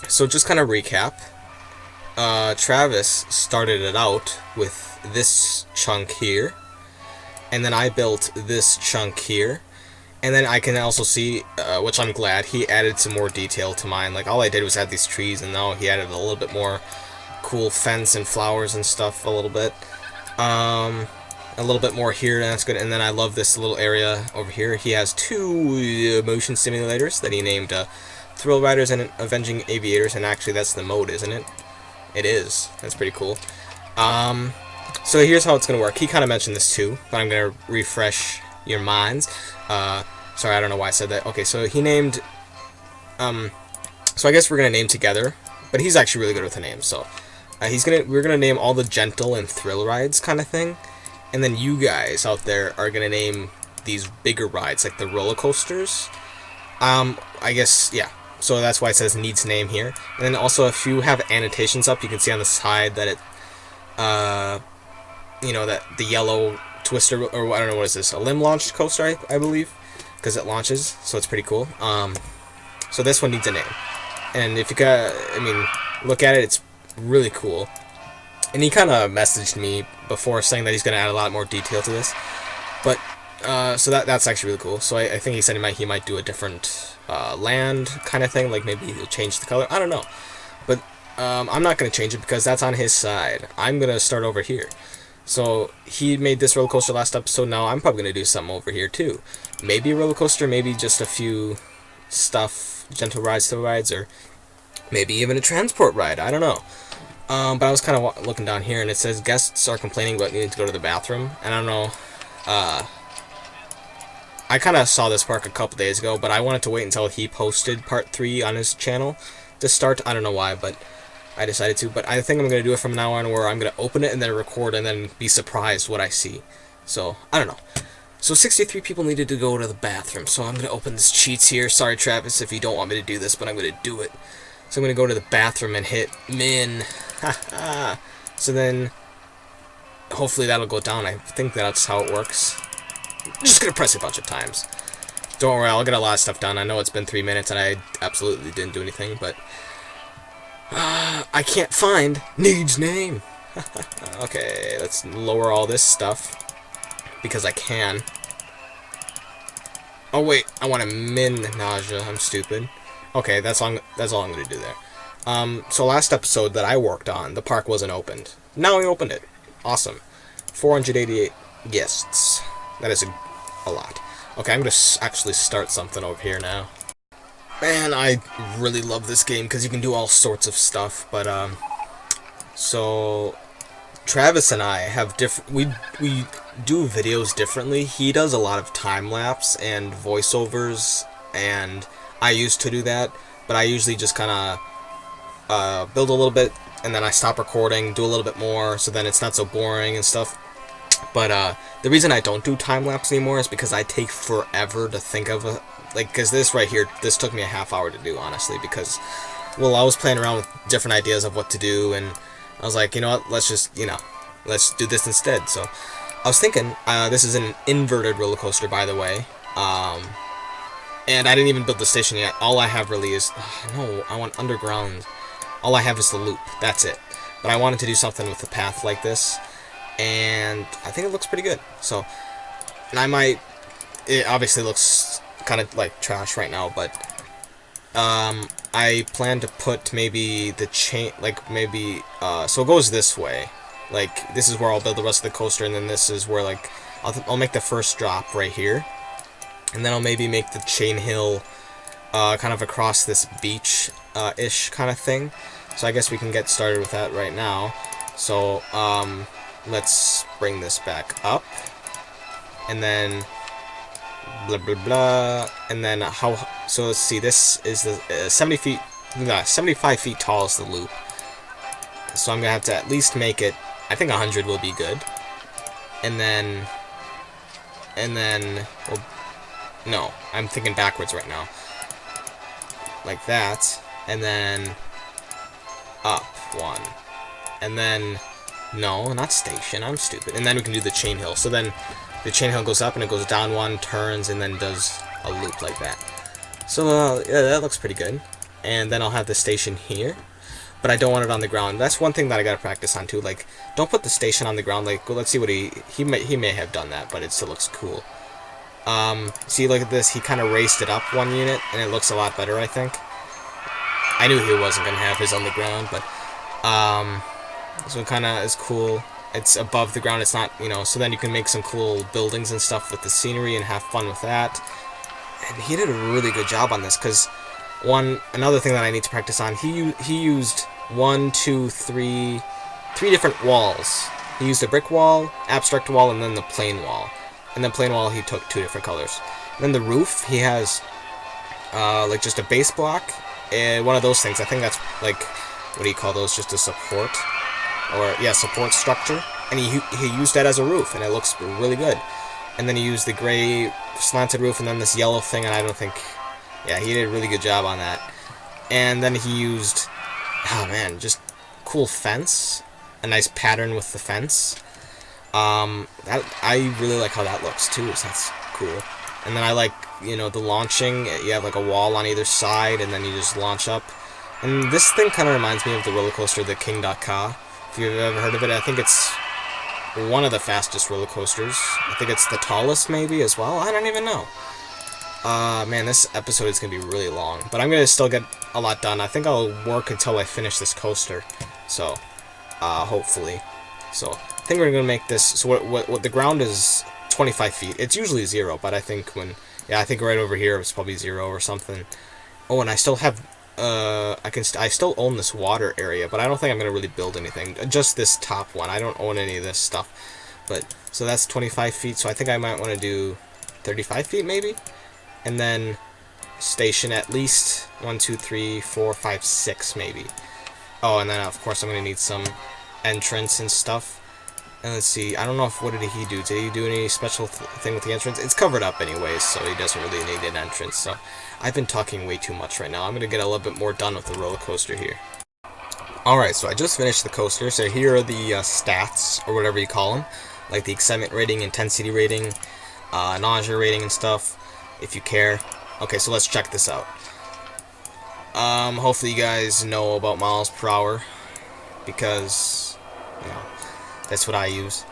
So just kind of recap. Travis started it out with this chunk here, and then I built this chunk here, and then I can also see, which I'm glad, he added some more detail to mine. Like, all I did was add these trees, and now he added a little bit more cool fence and flowers and stuff a little bit. A little bit more here, and that's good. And then I love this little area over here. He has two motion simulators that he named Thrill Riders and Avenging Aviators, and actually that's the mode, isn't it? It is. That's pretty cool. So here's how it's going to work. He kind of mentioned this too, but I'm going to refresh your minds. Sorry, I don't know why I said that. Okay, so he named... so I guess we're going to name together, but he's actually really good with the names, so... we're going to name all the gentle and thrill rides kind of thing, and then you guys out there are going to name these bigger rides, like the roller coasters. I guess, yeah. So that's why it says needs name here. And then also, if you have annotations up, you can see on the side that it, you know, that the yellow twister, or I don't know, what is this, a limb launched coaster, I believe, because it launches, so it's pretty cool. So this one needs a name. And if you got, I mean, look at it, it's really cool. And he kind of messaged me before saying that he's going to add a lot more detail to this. But, so that's actually really cool. So I think he said he might do a different land kind of thing, like maybe he'll change the color. I don't know. But I'm not going to change it because that's on his side. I'm going to start over here. So he made this roller coaster last episode. Now I'm probably going to do something over here too. Maybe a roller coaster, maybe just a few stuff, gentle rides, thrill rides, or maybe even a transport ride. I don't know. But I was kind of looking down here, and it says guests are complaining about needing to go to the bathroom. And I don't know. I kind of saw this park a couple days ago, but I wanted to wait until he posted part 3 on his channel to start. I don't know why, but I decided to. But I think I'm going to do it from now on, where I'm going to open it and then record and then be surprised what I see. So, I don't know. So 63 people needed to go to the bathroom, so I'm going to open this cheats here. Sorry, Travis, if you don't want me to do this, but I'm going to do it. So I'm going to go to the bathroom and hit min. So then, hopefully that'll go down. I think that's how it works. I'm just going to press it a bunch of times. Don't worry, I'll get a lot of stuff done. I know it's been 3 minutes and I absolutely didn't do anything, but... I can't find needs name. Okay, let's lower all this stuff. Because I can. Oh wait, I want to min nausea. I'm stupid. Okay, that's all I'm going to do there. So last episode that I worked on, the park wasn't opened. Now we opened it. Awesome. 488 guests. That is a lot. Okay, I'm going to actually start something over here now. Man, I really love this game because you can do all sorts of stuff, but, so, Travis and I have we do videos differently. He does a lot of time-lapse and voiceovers, and I used to do that, but I usually just kind of, build a little bit, and then I stop recording, do a little bit more, so then it's not so boring and stuff. But, the reason I don't do time-lapse anymore is because I take forever to think of a... Like, because this right here, this took me a half hour to do, honestly, because, well, I was playing around with different ideas of what to do, and I was like, you know what, let's just, you know, let's do this instead. So, I was thinking, this is an inverted roller coaster, by the way, and I didn't even build the station yet. All I have really is, no, I want underground. All I have is the loop, that's it. But I wanted to do something with the path like this, and I think it looks pretty good. So, and it obviously looks kind of like trash right now, but I plan to put maybe the chain, like maybe, so it goes this way, like this is where I'll build the rest of the coaster, and then this is where, like, I'll make the first drop right here, and then I'll maybe make the chain hill kind of across this beach ish kind of thing. So I guess we can get started with that right now. So let's bring this back up, and then blah blah blah, and then so let's see, this is the 75 feet tall is the loop, so I'm gonna have to at least make it, I think 100 will be good, and then well, no, I'm thinking backwards right now, like that, and then up one, and then no, not station, I'm stupid, and then we can do the chain hill. So then the chain hill goes up and it goes down one, turns, and then does a loop like that. So yeah, that looks pretty good. and then I'll have the station here. But I don't want it on the ground. That's one thing that I gotta practice on too. Like, don't put the station on the ground. Like, well, let's see what he may have done that, but it still looks cool. See, look at this. He kind of raised it up one unit, and it looks a lot better, I think. I knew he wasn't gonna have his on the ground, but so it kind of is cool. It's above the ground. It's not, you know. So then you can make some cool buildings and stuff with the scenery and have fun with that. And he did a really good job on this because. Another thing that I need to practice on, he used three different walls. He used a brick wall, abstract wall, and then the plain wall. And then plain wall, he took 2 different colors. And then the roof, he has like just a base block, and one of those things. I think that's like, what do you call those? Just a support, or yeah, support structure. And he used that as a roof, and it looks really good. And then he used the gray slanted roof, and then this yellow thing, and I don't think. Yeah, he did a really good job on that. And then he used, oh man, just cool fence, a nice pattern with the fence. I really like how that looks too, so that's cool. And then I like, you know, the launching. You have like a wall on either side, and then you just launch up. And this thing kind of reminds me of the roller coaster, the King.Ka. If you've ever heard of it, I think it's one of the fastest roller coasters. I think it's the tallest maybe as well. I don't even know. Man, this episode is going to be really long, but I'm going to still get a lot done. I think I'll work until I finish this coaster, so, hopefully. So, I think we're going to make this, so what the ground is 25 feet. It's usually 0, but I think I think right over here it's probably 0 or something. Oh, and I still have, I still own this water area, but I don't think I'm going to really build anything. Just this top one. I don't own any of this stuff. But, so that's 25 feet, so I think I might want to do 35 feet maybe? And then station at least 1, 2, 3, 4, 5, 6 maybe. Oh, and then of course I'm gonna need some entrance and stuff. And let's see, I don't know what did he do? Did he do any special thing with the entrance? It's covered up anyways, so he doesn't really need an entrance. So I've been talking way too much right now. I'm gonna get a little bit more done with the roller coaster here. Alright, so I just finished the coaster. So here are the stats, or whatever you call them, like the excitement rating, intensity rating, nausea rating and stuff. If you care. Okay, so let's check this out. Hopefully you guys know about miles per hour, because, you know, that's what I use.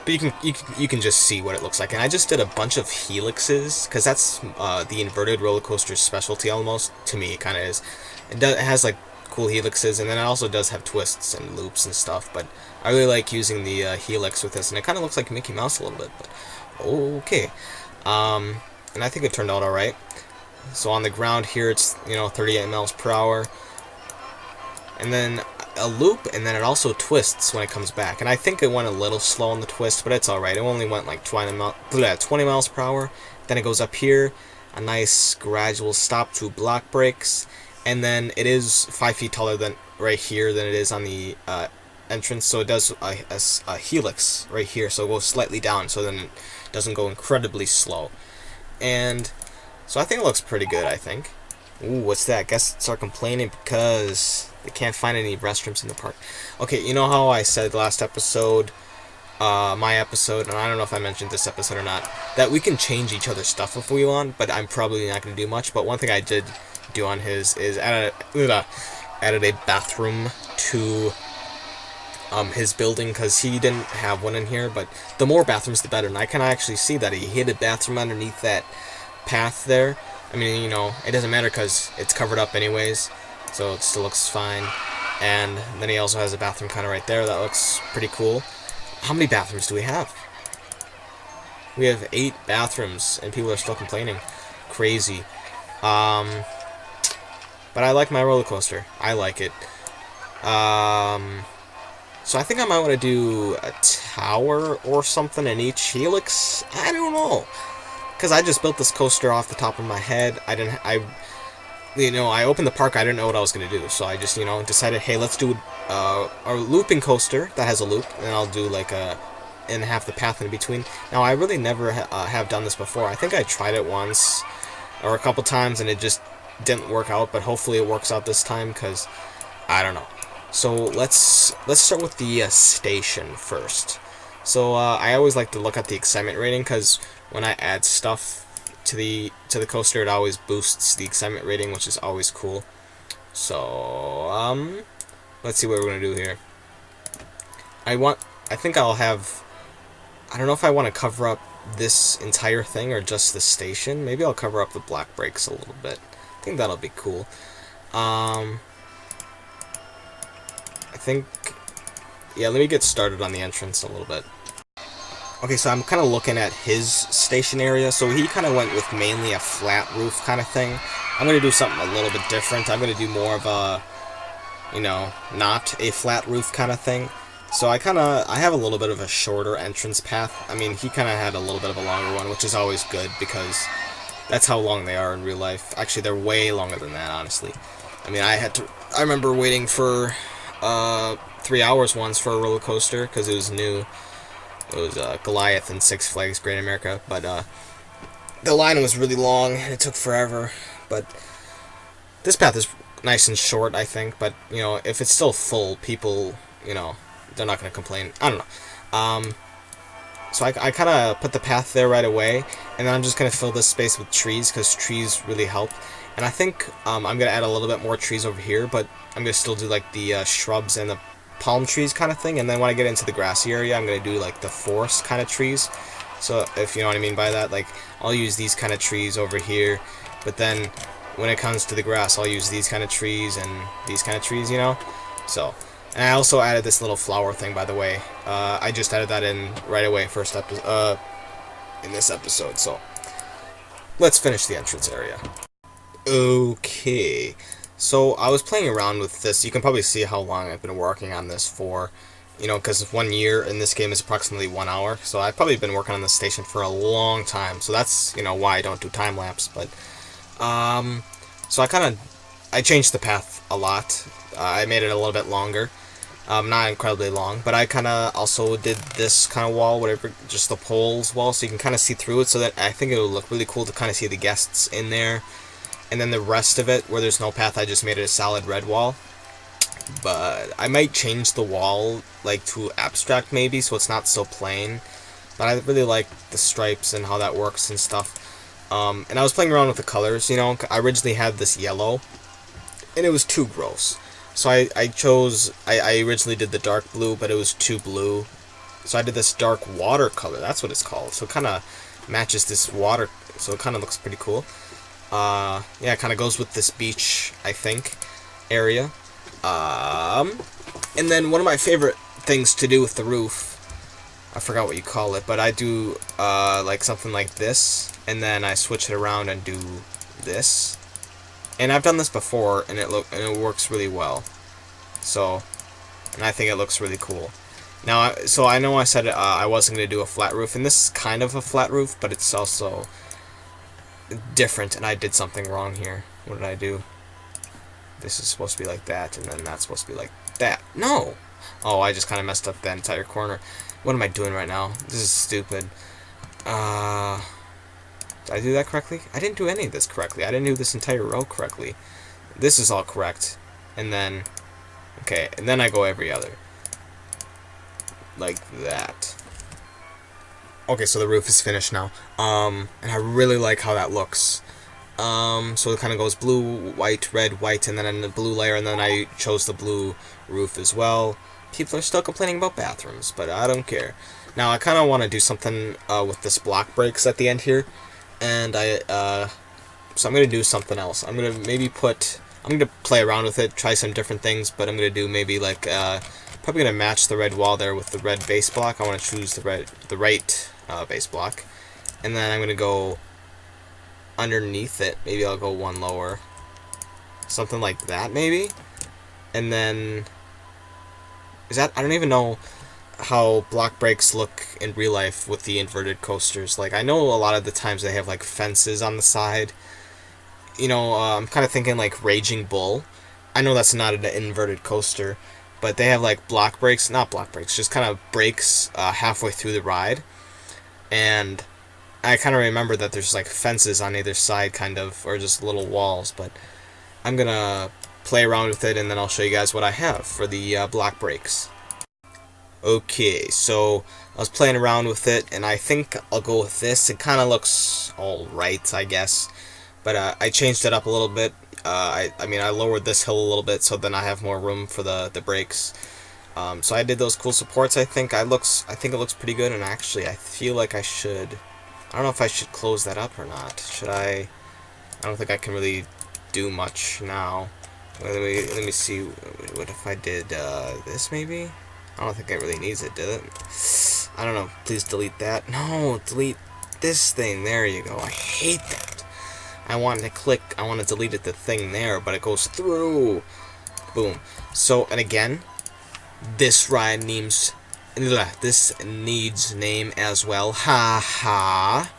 But you can just see what it looks like. And I just did a bunch of helixes, because that's the inverted roller coaster's specialty almost. To me, it kind of is. It has like cool helixes, and then it also does have twists and loops and stuff. But I really like using the helix with this, and it kind of looks like Mickey Mouse a little bit. But okay. And I think it turned out alright. So on the ground here, it's, you know, 38 miles per hour. And then a loop, and then it also twists when it comes back. And I think it went a little slow on the twist, but it's alright. It only went like 20 miles per hour. Then it goes up here, a nice gradual stop to block brakes. And then it is 5 feet taller than right here than it is on the entrance. So it does a helix right here, so it goes slightly down, so then it doesn't go incredibly slow. And so I think it looks pretty good, I think. Ooh, what's that? Guests are complaining because they can't find any restrooms in the park. Okay, you know how I said last episode, my episode, and I don't know if I mentioned this episode or not, that we can change each other's stuff if we want, but I'm probably not going to do much. But one thing I did do on his is added a bathroom to his building, because he didn't have one in here, but the more bathrooms the better. And I can actually see that he hid a bathroom underneath that path there. I mean, you know, it doesn't matter because it's covered up anyways, so it still looks fine. And then he also has a bathroom kind of right there. That looks pretty cool. How many bathrooms do we have? We have 8 bathrooms, and people are still complaining. Crazy. But I like my roller coaster. I like it. So I think I might want to do a tower or something in each helix. I don't know, because I just built this coaster off the top of my head. I opened the park. I didn't know what I was gonna do, so I just, you know, decided, hey, let's do a looping coaster that has a loop, and I'll do like and half the path in between. Now I really never have done this before. I think I tried it once or a couple times, and it just didn't work out. But hopefully it works out this time, because I don't know. So let's start with the station first. So I always like to look at the excitement rating, because when I add stuff to the coaster, it always boosts the excitement rating, which is always cool. So let's see what we're gonna do here. I think I'll have. I don't know if I want to cover up this entire thing or just the station. Maybe I'll cover up the black brakes a little bit. I think that'll be cool. I think, yeah, let me get started on the entrance a little bit. Okay, so I'm kind of looking at his station area. So he kind of went with mainly a flat roof kind of thing. I'm going to do something a little bit different. I'm going to do more of a, you know, not a flat roof kind of thing. So I have a little bit of a shorter entrance path. I mean, he kind of had a little bit of a longer one, which is always good because that's how long they are in real life. Actually, they're way longer than that, honestly. I mean, I remember waiting for 3 hours once for a roller coaster because it was new. It was Goliath in Six Flags Great America, but the line was really long and it took forever. But this path is nice and short, I think. But you know, if it's still full, people, you know, they're not going to complain. I don't know. So I kind of put the path there right away, and then I'm just going to fill this space with trees because trees really help. And I think I'm going to add a little bit more trees over here, but I'm going to still do like the shrubs and the palm trees kind of thing. And then when I get into the grassy area, I'm going to do like the forest kind of trees. So if you know what I mean by that, like I'll use these kind of trees over here, but then when it comes to the grass, I'll use these kind of trees and these kind of trees, you know? So, and I also added this little flower thing, by the way. I just added that in right away, in this episode. So let's finish the entrance area. Okay, so I was playing around with this. You can probably see how long I've been working on this for, you know, because 1 year in this game is approximately 1 hour. So I've probably been working on this station for a long time. So that's, you know, why I don't do time lapse. But so I changed the path a lot. I made it a little bit longer. Not incredibly long, but I kind of also did this kind of wall, whatever, just the poles wall, so you can kind of see through it, so that I think it would look really cool to kind of see the guests in there. And then the rest of it, where there's no path, I just made it a solid red wall. But I might change the wall, like, to abstract maybe, so it's not so plain. But I really like the stripes and how that works and stuff. And I was playing around with the colors, you know. I originally had this yellow, and it was too gross. So I originally did the dark blue, but it was too blue. So I did this dark watercolor, that's what it's called. So it kind of matches this water, so it kind of looks pretty cool. Yeah, it kind of goes with this beach, I think, area. And then one of my favorite things to do with the roof, I forgot what you call it, but I do like something like this, and then I switch it around and do this. And I've done this before, and it works really well. So, and I think it looks really cool. Now, so I know I said I wasn't going to do a flat roof, and this is kind of a flat roof, but it's also different, and I did something wrong here. What did I do? This is supposed to be like that, and then that's supposed to be like that. No! Oh, I just kind of messed up that entire corner. What am I doing right now? This is stupid. Did I do that correctly? I didn't do any of this correctly. I didn't do this entire row correctly. This is all correct. And then, okay, and then I go every other. Like that. Okay, so the roof is finished now. And I really like how that looks. So it kind of goes blue, white, red, white, and then in the blue layer, and then I chose the blue roof as well. People are still complaining about bathrooms, but I don't care. Now, I kind of want to do something with this block breaks at the end here. And so I'm going to do something else. I'm going to play around with it, try some different things, but I'm going to do maybe like, probably going to match the red wall there with the red base block. I want to choose the right base block. And then I'm going to go underneath it. Maybe I'll go one lower. Something like that, maybe? And then, I don't even know how block breaks look in real life with the inverted coasters. Like, I know a lot of the times they have like fences on the side. You know, I'm kind of thinking like Raging Bull. I know that's not an inverted coaster, but they have like block breaks, not block breaks, just kind of breaks halfway through the ride. And I kind of remember that there's like fences on either side, kind of, or just little walls. But I'm gonna play around with it, and then I'll show you guys what I have for the block breaks. Okay, so I was playing around with it, and I think I'll go with this. It kind of looks alright, I guess. But I changed it up a little bit. I mean, I lowered this hill a little bit, so then I have more room for the brakes. So I did those cool supports. I think it looks pretty good, and actually, I feel like I should. I don't know if I should close that up or not. Should I? I don't think I can really do much now. Let me see. What if I did this maybe? I don't think it really needs it, does it? I don't know. Please delete that. No, delete this thing. There you go. I hate that. I want to delete the thing there, but it goes through. Boom. So, and again, this ride needs name as well. Ha ha.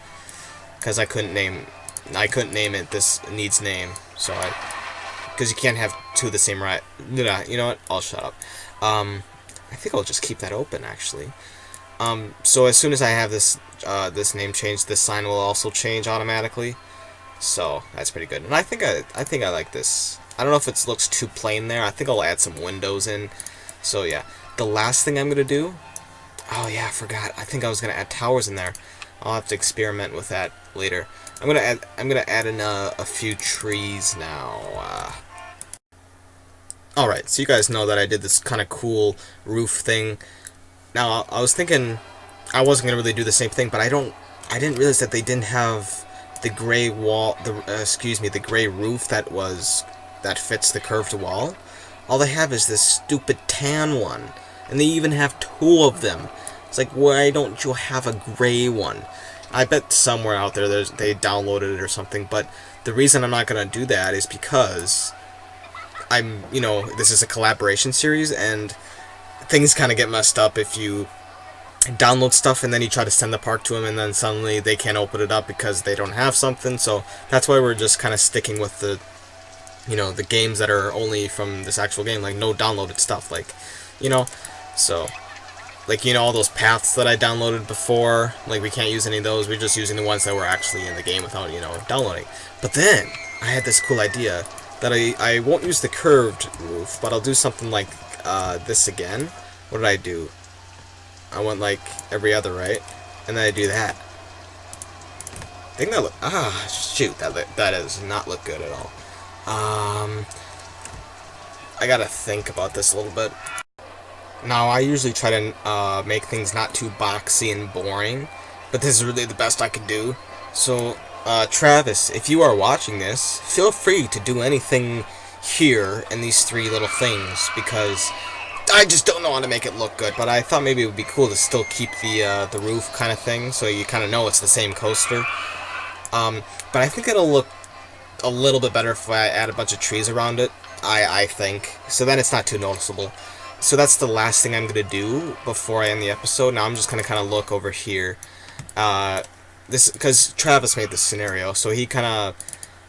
Because I couldn't name it. This needs name. So because you can't have two of the same ride. You know what? I'll shut up. I think I'll just keep that open actually. So as soon as I have this name changed, this sign will also change automatically. So that's pretty good. And I think I like this. I don't know if it looks too plain there. I think I'll add some windows in. So yeah, the last thing I'm gonna do. Oh yeah, I forgot. I think I was gonna add towers in there. I'll have to experiment with that later. I'm gonna add in a few trees now. Alright, so you guys know that I did this kind of cool roof thing. Now I was thinking I wasn't gonna really do the same thing, but I didn't realize that they didn't have the gray wall, the gray roof that fits the curved wall. All they have is this stupid tan one, and they even have two of them. It's like, why don't you have a gray one? I bet somewhere out there they downloaded it or something, but the reason I'm not gonna do that is because this is a collaboration series, and things kind of get messed up if you download stuff and then you try to send the park to them and then suddenly they can't open it up because they don't have something. So that's why we're just kind of sticking with the games that are only from this actual game, like no downloaded stuff, so all those paths that I downloaded before, like we can't use any of those. We're just using the ones that were actually in the game without downloading. But then I had this cool idea that I won't use the curved roof, but I'll do something like this again. What did I do? I went like every other, right? And then I do that. I think that shoot, that does not look good at all. I gotta think about this a little bit. Now, I usually try to make things not too boxy and boring, but this is really the best I could do. So, Travis, if you are watching this, feel free to do anything here in these three little things, because I just don't know how to make it look good, but I thought maybe it would be cool to still keep the roof kind of thing, so you kind of know it's the same coaster. But I think it'll look a little bit better if I add a bunch of trees around it, I think, so then it's not too noticeable. So that's the last thing I'm going to do before I end the episode. Now I'm just going to kind of look over here. Because Travis made this scenario, so he kind of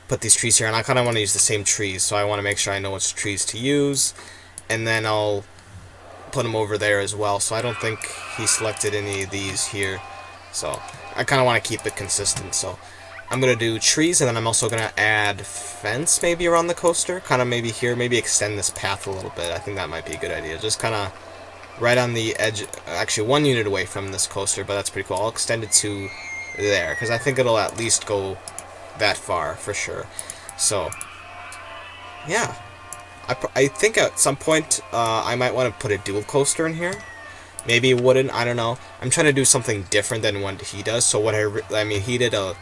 put these trees here, and I kind of want to use the same trees, so I want to make sure I know which trees to use, and then I'll put them over there as well. So I don't think he selected any of these here, so I kind of want to keep it consistent. So I'm going to do trees, and then I'm also going to add fence maybe around the coaster, kind of maybe here, maybe extend this path a little bit. I think that might be a good idea, just kind of right on the edge, actually 1 unit away from this coaster, but that's pretty cool. I'll extend it to there, because I think it'll at least go that far for sure. So yeah, I think at some point I might want to put a dual coaster in here, maybe wooden, I don't know. I'm trying to do something different than what he does. So what I mean, he did a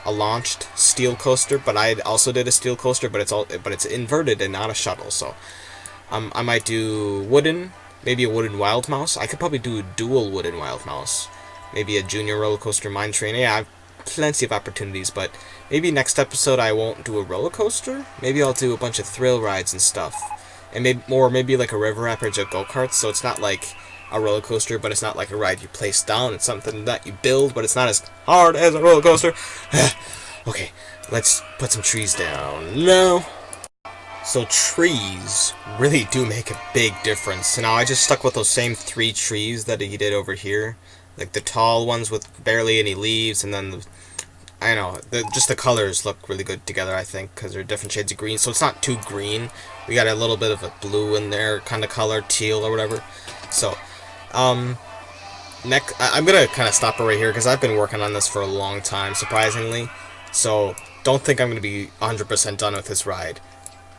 launched steel coaster, but I also did a steel coaster, but it's inverted and not a shuttle. So I might do wooden, maybe a wooden Wild Mouse. I could probably do a dual wooden Wild Mouse, maybe a junior roller coaster mine train. Yeah, I have plenty of opportunities, but maybe next episode I won't do a roller coaster. Maybe I'll do a bunch of thrill rides and stuff, and maybe like a river rapids or go-karts. So it's not like a roller coaster, but it's not like a ride you place down. It's something that you build, but it's not as hard as a roller coaster. Okay, let's put some trees down now. So trees really do make a big difference. Now I just stuck with those same 3 trees that he did over here, like the tall ones with barely any leaves, and then just the colors look really good together, I think, because they're different shades of green. So it's not too green. We got a little bit of a blue in there kind of color, teal or whatever. So I'm gonna kind of stop it right here because I've been working on this for a long time, surprisingly. So don't think I'm gonna be 100% done with this ride.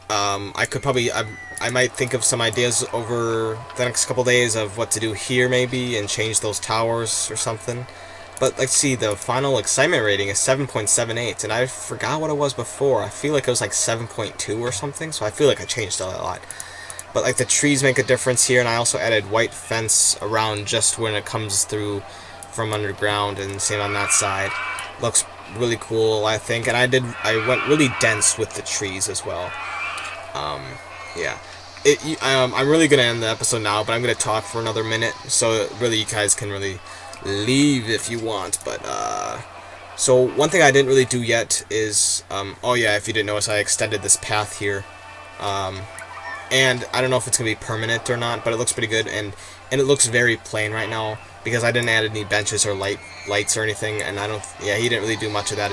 I could probably, I might think of some ideas over the next couple days of what to do here maybe and change those towers or something. But let's see, the final excitement rating is 7.78, and I forgot what it was before. I feel like it was like 7.2 or something, so I feel like I changed a lot. But like the trees make a difference here, and I also added white fence around just when it comes through from underground, and same on that side. Looks really cool, I think, and I went really dense with the trees as well. Yeah. I'm really gonna end the episode now, but I'm gonna talk for another minute, so really you guys can really leave if you want. But so one thing I didn't really do yet is oh yeah, if you didn't notice, I extended this path here, and I don't know if it's gonna be permanent or not, but it looks pretty good, and it looks very plain right now because I didn't add any benches or lights or anything, and he didn't really do much of that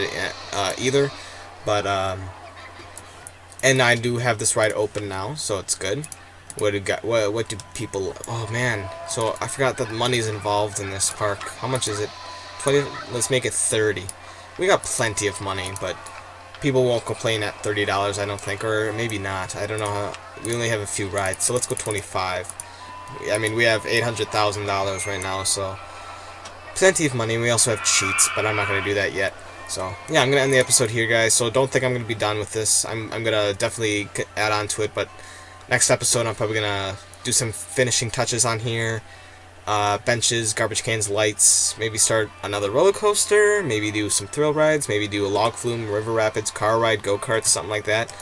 either, but and I do have this ride open now, so it's good. What do people... Oh, man. So, I forgot that money's involved in this park. How much is it? 20... Let's make it 30. We got plenty of money, but people won't complain at $30, I don't think. Or maybe not. I don't know how... We only have a few rides, so let's go 25. I mean, we have $800,000 right now, so... Plenty of money. We also have cheats, but I'm not going to do that yet. So, yeah, I'm going to end the episode here, guys. So, don't think I'm going to be done with this. I'm going to definitely add on to it, but next episode I'm probably going to do some finishing touches on here. Benches, garbage cans, lights, maybe start another roller coaster, maybe do some thrill rides, maybe do a log flume, river rapids, car ride, go-karts, something like that.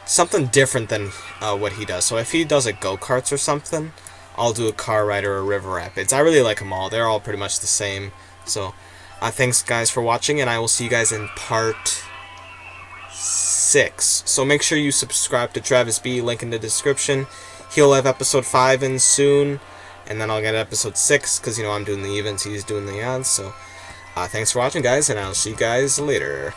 Something different than what he does. So, if he does a go-karts or something, I'll do a car ride or a river rapids. I really like them all. They're all pretty much the same. So, thanks guys for watching, and I will see you guys in part 6. So make sure you subscribe to Travis B, link in the description. He'll have episode 5 in soon, and then I'll get episode 6, because, you know, I'm doing the events, he's doing the odds. So, thanks for watching, guys, and I'll see you guys later.